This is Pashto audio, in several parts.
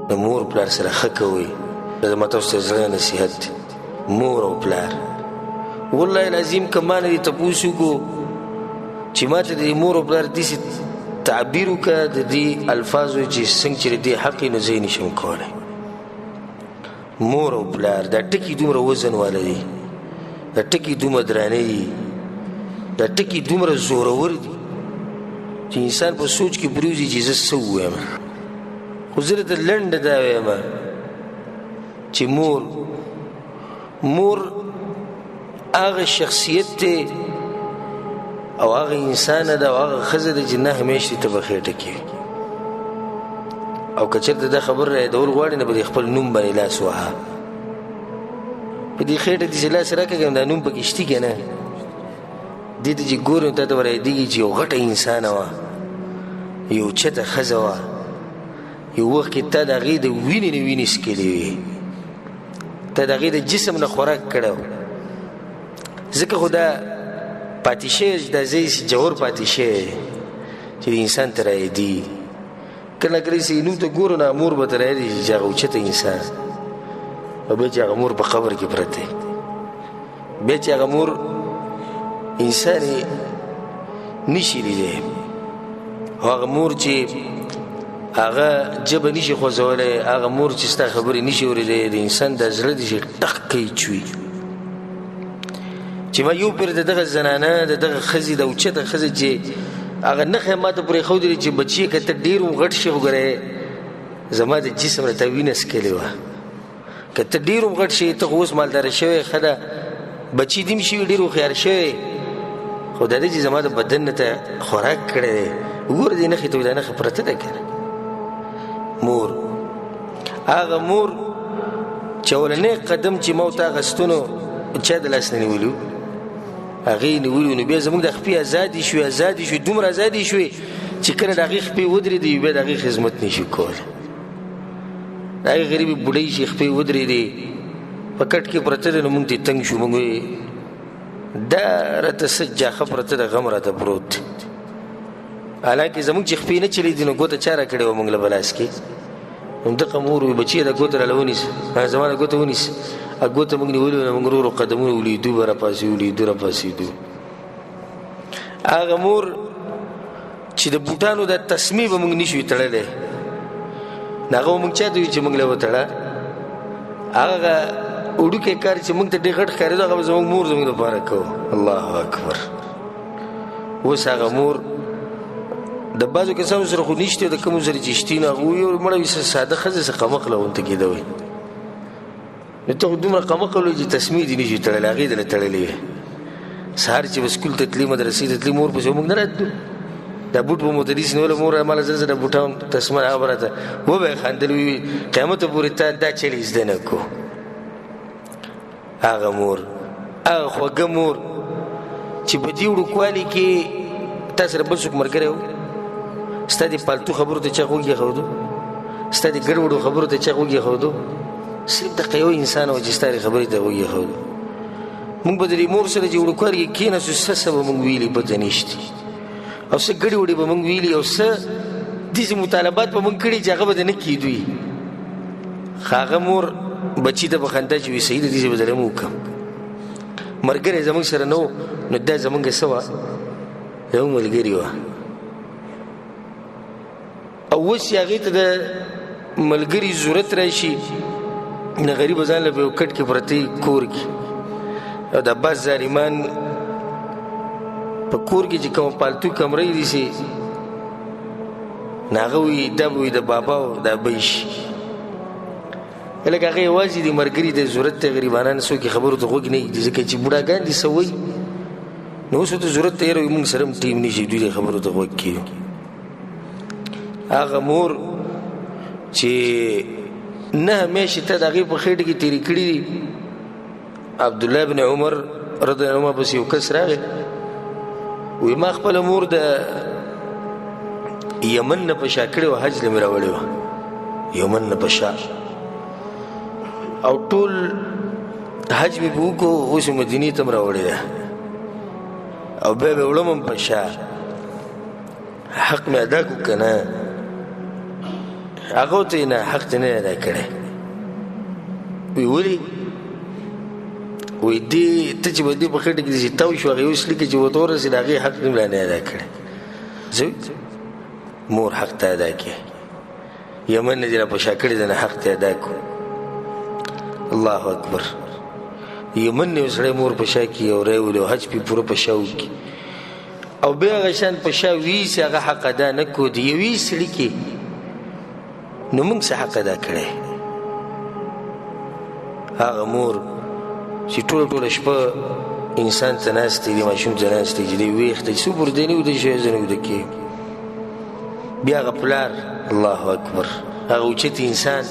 د مور پلار سره ښه کوئ. دا ما تاسو ته زړه نصیحت دی. مور او پلار والله العظیم که ما نه دې تپوس وکړو چې ما ته د مور او پلار داسې تعبیر وکړه د دې الفاظو چې څنګه چې د دې حق یې نو زه یې نشم کولی. مور او پلار دا ټکي دومره وزن والا دي، دا ټکي دومره درانه دي، دا ټکي دومره زورور دي چې انسان په سوچ کې پرېوځي چې زه څه ووایم. خو زه درته لنډه دا وایم چې مور هغه شخصیت دی او هغه انسان ده او هغه ښځه ده چې نهه میاشتې ته به خېټه کې او که چېرته دا خبر رایادول غواړي نه به د خپل نوم باندې لاس وهه. په دې خېټه دې چې لاس راکړم دا نوم پکې شتي که نه؟ دې ته چې ګورې نو تا ته به رایادېږي چې یو غټه انسانه وه، یو چته ښځه وه، یو وخت کې تا د هغې د وینې نه وینې څکلې وې، تا د هغې د جسم نه خوراک کړی و. ځکه خو دا پاتې شوی دا ځای جوړ پاتې شوی چې د انسان ته رایادي. کله کله چې نوم ته ګورو نه مور به ته رایادي چې هغه اوچته انسان او بیا چې هغه مور په قبر کې پرته دی، بیا چې هغه مور انسان یې نشي لیدی او هغه مور چې هغه ژبه نشي خوځولی، هغه مور چې ستا خبرې نشي اورېدی، د انسان دا زړه دی چې ټق کوي چوي. چې ما یو پیر د دغه زنانه د دغه ښځې د اوچته ښځه چې هغه نښه ما ته پرېښودلې چې بچیه که ته ډېر غټ شي خو ګورې زما د جسم نه تا وینه څکلې وه، که ته ډېر غټ شي ته خو اوس مالداره شوی ښه ده، بچي دې هم شوي ډېر هوښیار شوی، خو دا دی چې زما د بدن نه ته خوراک کړی دی. وګوره دې نښې ته دا نښه پرته ده که نه. مور هغه مور چې اولنی قدم چې ما ورته اخیستو نو چا د لاس نه نیولي و، هغې نیولي نو بیا زموږ د خپې ازادي شوې دومره ازادي شوې چې کله د هغې خپې ودرېدې بیا د هغې خدمت نشي کولی. د هغې غریبې بوډۍ چې خپې ودرېدې په کټ کې پرته ده نو مونږ ته تنګ شو، مونږ وایي دا راته څه جاښه پرته ده غم راته پروت دی. حالانکې زموږ چې خپې نه چلېدي نو ګوته چا را کړې وه مونږ له په لاس کې. همدغه مور وایي بچیه دا ګوته راله ونیسه، زما دا ګوته ونیسه، ګوته مونږ نیولې وه مونږ ورو ورو قدمونه ولیدو به راپاسېدو. هغه مور چې د بوټانو دا تسمې به مونږ نشوی تړلی نو هغه به مونږ چا ته وي چې مونږ له وتړه. هغه وړوکی کار چې مونږ ته ډېر غټ ښکارېدو هغه به زموږ مور زموږ دپاره کوو. الله اکبر. اوس هغه مور د بعضو کسانو سره خو نشته، د کومو سره چې شتي نو هغه وایي مړه وي ساده ښځه څه قمقله ورته کېده وایي نو ته خو دومره قمقل وایي چې تسمې دې نشي تړلی، هغې دله تړلې وې. سهار چې به سکول ته تلې مدرسې ته تلې مور پسې موږ نه راتلو، دا بوټ به مو ته نیسي نیولی مور ماله زر د بوټان تسمه هغه به راته وبه یې خندل وي قیامته پورې تا دا چلې زده نه کو. هغه مور هغه خوږه مور چې په دې وړوکوالي کې تا سره بل څوک ملګری و، ستا دې پالتو خبرو ته چا غوږ ایښودو، ستا دې ګډوډو خبرو ته چا غوږ ایښودو، صرف دغه یو انسان و چې ستا دې خبرې ته غوږ ایښودو. مونږ به د دې مور سره چې وړوکوالي کې کېناستو څه به مونږ ویلي پته نشته او څه ګډې وډې به مونږ ویلي او څه داسې مطالبات به مونږ کړي چې هغه به د نه کېدوي. هغه مور بچي ته به خندا چې وي صحیح ده داسې به زه هم وکړم. ملګری زموږ سره نه و نو دا زموږ څه وه زموږ ملګري وه. او اوس چې هغې ته د ملګري ضرورت راشي د غریبه ځان له به یو کټ کې پرته کور کې او د بس ظالمان په کور کې چې کوم پالتو کمرې دي سي نو هغه وایي دا به وي د بابا او دا به شي لکه هغه یوازې د ملګري د ضرورت ته غریبانان څوک خبرو ته غوږ نه ږدي ځکه چې بوډاګان دي څه وایي نو اوس ورته ضرورت ته یې روي مونږ سره هم ټیم نشي دوی د خبرو ته غوږ کېږو. هغه مور چې نهه میاشتې ته د هغې په خېټه کې تېرې کړي دي. عبدالله بن عمر رضی الله عنهما پسې یو کس راغی وایي ما خپله مور د یمن نه په شا کړې وه، حج له مې راوړې وه یمن نه په شا او ټول حج مې به وکړو اوس مې مدینې ته م راوړې ده او بیا به وړم هم په شا حق مې ادا کړو که نه. هغه ته نه حق ته نه ادا کړی وی ولې وی دې ته چې به دې په خټه کې چې تاو شو هغه اوس لیکي چې ورته ورسېد هغې حق نه ادا کړی زوی مور حق ته ادا کړي یمن نه دې را په شا کړي ده نه حق ته ادا کړو الله اکبر یمن نه سړی مور په شا کړي او راولي او حج پې پوره په شا وکړي او بیا هغه شان په شا ویسي هغه حق ادا نه کړو د یوې سړي کې نو موږ څه حق ادا کړی هغه مور چې ټوله شپه انسان ته ناست دی ماشوم ته ناست دی چې دی ویښ دی څو پر دی نه ویده شوی زه نه ویده کېږم بیا هغه پلار الله اکبر هغه اوچت انسان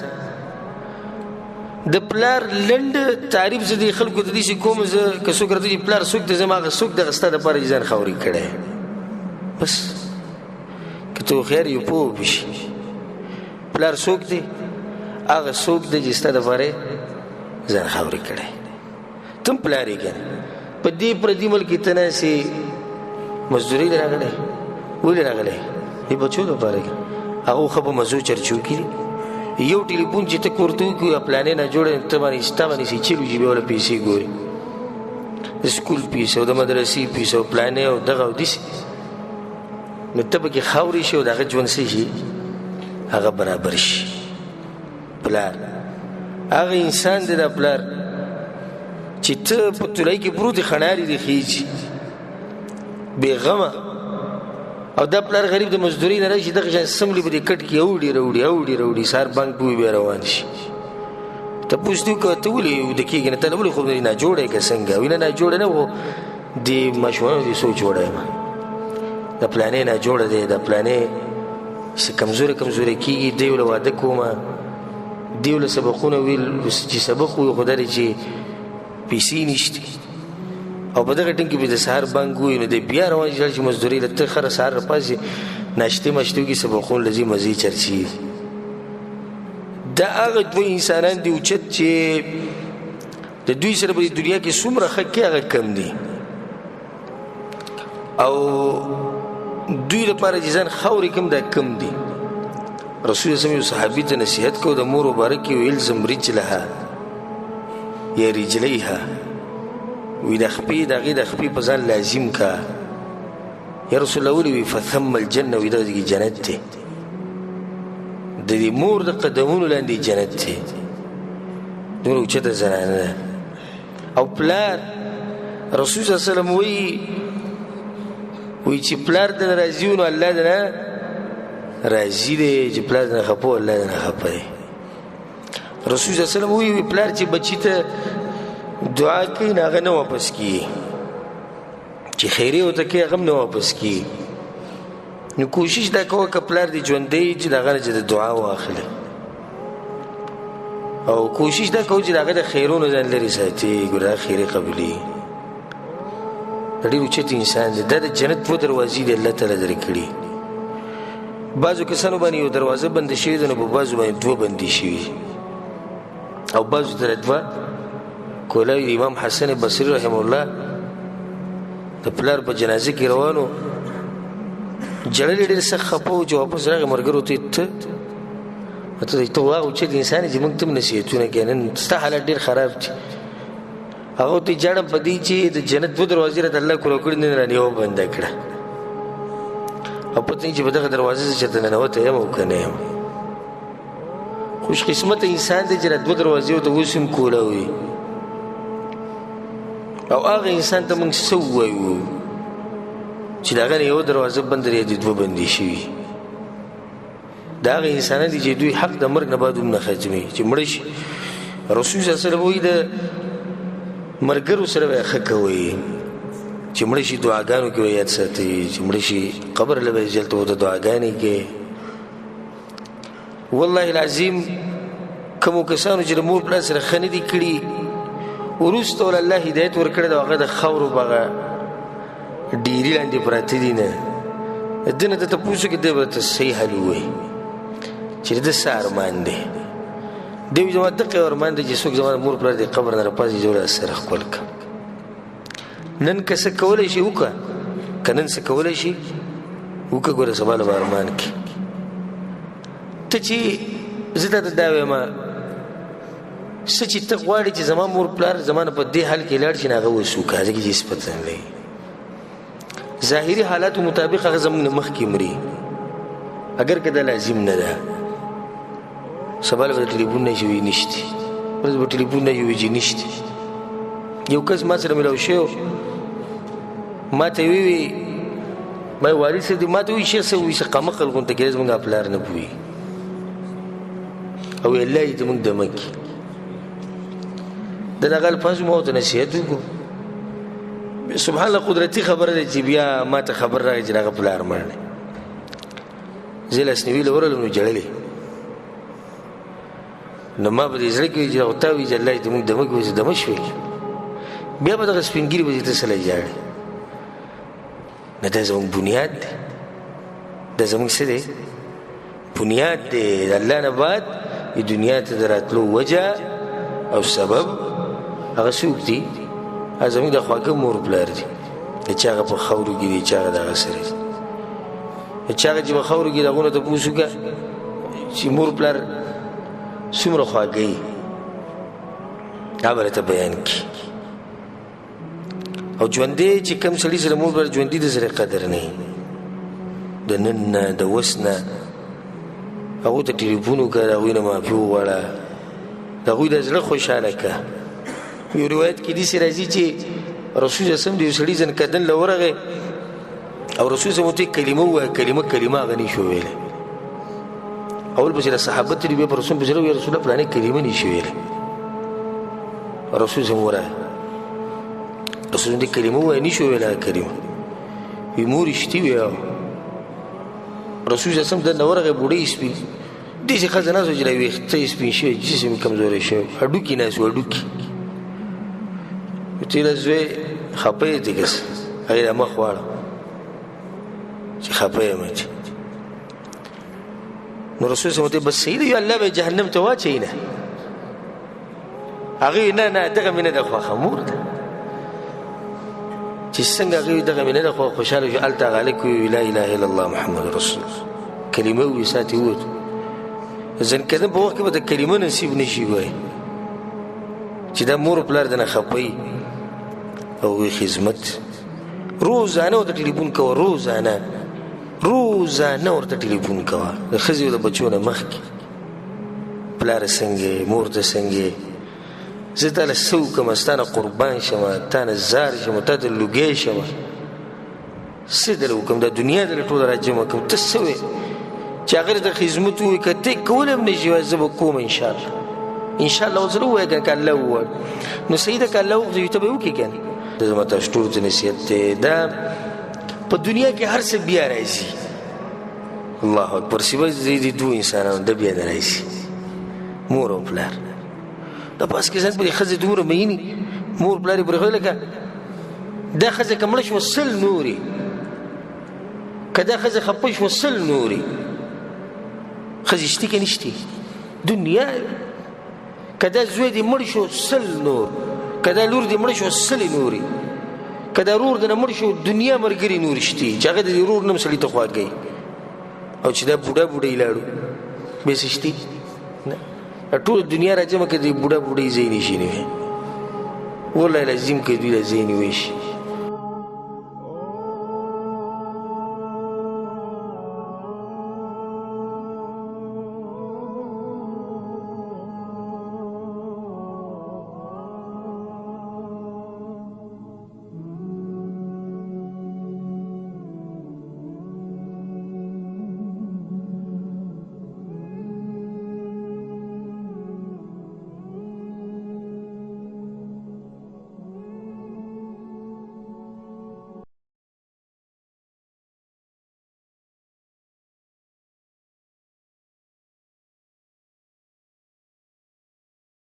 د پلار لنډ تعریف زه دې خلکو ته داسې کوم زه که څوک راته چې پلار څوک دی زما هغه څوک دغه ستا دپاره چې ځان خاورې کړی بس که ته هوښیار یې پوه به شي پلار څوک دی هغه څوک دی چې ستا دپاره ځان خاورې کړی ته هم پلار یې کنه په دې پردي ملک کې ته ناسې مزدورۍ له راغلی ولې راغلی دې بچو دپاره هغه خو په مزو چرچو کې دي یو ټلیفون چې ته کورته وکړو یا پلانې نه جوړه ته باندې ستا باندې چې چیرې وي بیا وله پیسې ګوري د سکول پیس او د مدرسې پیس او پلانې او دغه او داسې نو ته پکې خاورې شي او د هغه ژوند څه شي هغه برابر شي پلار هغه انسان دی دا پلار چې ته په تولۍ کې پروت دی خڼارې دي خیجي بېغمه او دا پلار غریب د مزدورۍ نه راشي دغه شان سملي به دې کټ کې اوړي سهار بانک به وي بیا روان شي تپوس دې وکړه ته ولې ویده کېږې نه ته ولې خو ناجوړه یې که څنګه وي نه ناجوړه نه خو د ماشومانو دې سوچ جوړه یم د پلانې ناجوړه دی د پلانې چې کمزوری کېږي دی له واده کومه دی له سبقونه ویل چې سبق وي خو دا دی چې پیسې نشته او په دغه ټیم کې به د سهار بانک ووي نو دی بیا روان شي چې مزدورۍ له ته خره سهار راپاڅې ناشتې ماشتې وکړي سبقونه لځي مزې چرچي دا هغه دوه انسانان دي اوچت چې د دوی سره په دنیا کې څومره ښه کې هغه کم دي او دوی لپاره چې ځان خاورې کم دا کم دي رسول الله یو صحابي ته نصیحت کو د مور مبارک یو الزم رجلها یا رجلیها وی د خپې د هغې د خپې په ځان لازم کا یا رسول الله ولې وي فثم الجنه وی دغه کې جنت دی د دې مور د قدمونو لاندې جنت دی دومره اوچته زنانه ده او پلار رسول صلی الله علیه وسلم وی چې پلار دنه راضي نو الله دنه راضي دی چې پلار دنه خفه الله دنه خفه دی رسول صلی الله علیه وسلم وی پلار چې بچی ته دعا کوي نه هغه نه واپس کیږي چې خیرې ورته کوي هغه هم نه واپس کیږي نو کوشش دا کوه که پلار دې ژوندی چې د هغه نه چې د دعا واخلي او کوشش دا کوه چې د هغه د خیرونو ځان لرې ساتي ګوره هغه خیرې قبلي ډېر اوچت انسان دی دا د جنت دوه دروازې دی الله تعالی درې کړي بعضو کسانو باندې یو دروازه بنده شوې ده نو په بعضو باندې دوه بندې شوي او بعضو ته دوه کولاوي امام حسن بصري رحمه الله د پلار په جنازه کې روانو جړل ډېر سخت خفه و چې واپس راغی ملګرو ته ته واغ اوچت انسان چې موږ ته هم نصیحتونه کوي نن ستا حالت ډېر خراب دي هغه ته جاړم په دې چې د جنت دوه دروازې راته الله کړو کړي نن رانه یو بنده کړه او پته چې په دغه دروازې چې ننوتی یم او که نه یم خوش قسمته انسان دی چې دوه دروازې ورته اوس هم کولاوي او هغه انسان ته موږ څه ووایو چې د هغه نه یو دروازه بنده دی د دوه بندې شوي د هغه انسانان دي چې دوی حق د مرګ نه بعد هم نه ختموي چې مړه شي رسول صلی الله علیه وسلم وایي د مرګرو سره به ښه کوئ چې مړه شي دعاګانو کې به یاد ساتئ چې مړه شي قبر له به جلته ورته دعاګانې کې والله العظیم کومو کسانو چې د مور پلار سره ښه نه دي کړي وروسته ول الله هدایت ورکړی د هغه د خاورو په هغه ډیري لاندې پراته دي نه ده نه درته پوښتنه کې دی به ته صحیح حل ووایي چې د څه ارمان دی دی زما دقه ارمان دی چې څوک زما مور پلار دی قبر نه راپاڅي زه له سره ښکل کړم نن که څه کولی شي وکړه که نن څه کولی شي وکړه ګوره سبا له به ارمان کې ته چې زه ته دا وایم څه چې ته غواړې چې زما مور پلار زما نه په دې حال کې لاړ شي نه هغه اوس وکړه ځکه چې صفت نه لري ظاهري حالاتو مطابق هغه زموږ نه مخکې مري اگر که دا لازم نه ده سبا به ټلیفون نه شي نشته ورځ به ټلیفون نه شي نشته یو کس ما سره ملاو شو ما ته وی ما والد سره دې ما ته وی شي څه وی څه قمقل غونته کې زموږ پلار نه پوي او الله دې موږ دمکي دغه الفاظ مو ته نصیحت وکړو سبحان الله قدرتي خبره ده چې بیا ما ته خبر راغی چې هغه پلار مړ زیلس نیویل ورل نو جړلې نو ما په دې ځل کې چې او تا وی چې الله دې موږ دمکي وځي دمشوي بیا به د سپینګری به ته سره جاړي نه دا زموږ بنیاد دی دا زموږ څه دی بنیاد دی د الله نه بعد دنیا ته د راتلو وجه او سبب هغه څوک دي هغه زموږ د خواږه مور پلار دي د چا هغه په خاورو کې دي چا هغه دغه سره دي د چا هغه چې په خاورو کې دغونه ته پوښ وکړه چې مور پلار څومره خواږه وي هغه به ته بیان کړي او ژوندی چې کوم سړي سره مور پلار ژوندي د سره قدر نه د نن نه د اوس نه هغو ته ټلیفون وکړه د هغوی نه معافي وغواړه د هغوی د زړه خوشحاله کړه یو روایت کې داسې راځي چې رسول صلی د یو سړي ځن کدن له ورغی او رسول صلی ورته کلمه ووایه کلمه هغه نشي ویلی اول پسې د صحابه تلي بیا په رسول پسې ویل رسول الله فلانې کلمه نشي ویلی رسول صلی ورغی رسول دې کلمه ووایه نشي ویلی کلمه وی مور رښتي ویه رسول صلی د نه ورغی بوډۍ سپین داسې ښځه ناسته چې لا ویښته یې سپین شوی جسم یې کمزوری شوی هډوکي ناست و هډوکي تیله زوی خفه یې دی کس هغې د مخ واړه چې خفه یم چې نو رسول صلی الله بس صحیح دی الله به جهنم ته واچوي نه هغې نه دغه مې نه ده خوښه مور ده چې څنګه هغې دغه مې نه ده خوشحاله شو هلته هغه هلک وویل لا اله الا الله محمد رسول الله کلمه وویل ساتې ووتو ځن کدن په وخت کې به د کلمه نصیب نشي وایي چې دا مور پلار د نه خفه او وی خدمت روزانه ورته ټلیفون کوه روزانه ورته ټلیفون کوه د ښځې او د بچو نه مخکې پلاره څنګه مور ته څنګه زه تاله څه وکړم ستا نه قربان شمه تا نه زار شمه تا ته لوګی شمه څه دله وکړم دا دنیا دله ټوله راجمع کړم ته څه وې چې هغه ته خدمت ووایي که ته کولی هم نه شي وایي زه به کوم انشاءالله انشاءالله اوس زه ووایه که الله ووایه نو صحیح ده که الله وغواړي ته به یې وکړې که نه دا زما تاسو ټولو ته نصیحت دی دا په دنیا کې هر څه بیا راځي الله اکبر سوای د دوه انسانانو د بیا نه راځي مور او پلار دا پاس کې ځان پرې ښځې دومره مینې مور پلار یې پرېښودی لکه دا ښځه که مړه شوه سل نورې که دا ښځه خفه شوه سل نورې ښځې شتي که نشتي دنیا که دا زوی دې مړ شو سل نور که دا لور دې مړ شو سلې نورې که دا رور دې نه مړ شو دنیا ملګري نور شتي چې هغه د دې رور نم سړي ته خواږی او چې دا بوډا بوډۍ لاړو بیا څه شتي نه ټول دنیا راجمع که د بوډا بوډۍ ځای نشي نه والله لازم که دوی له ځای نیوی شي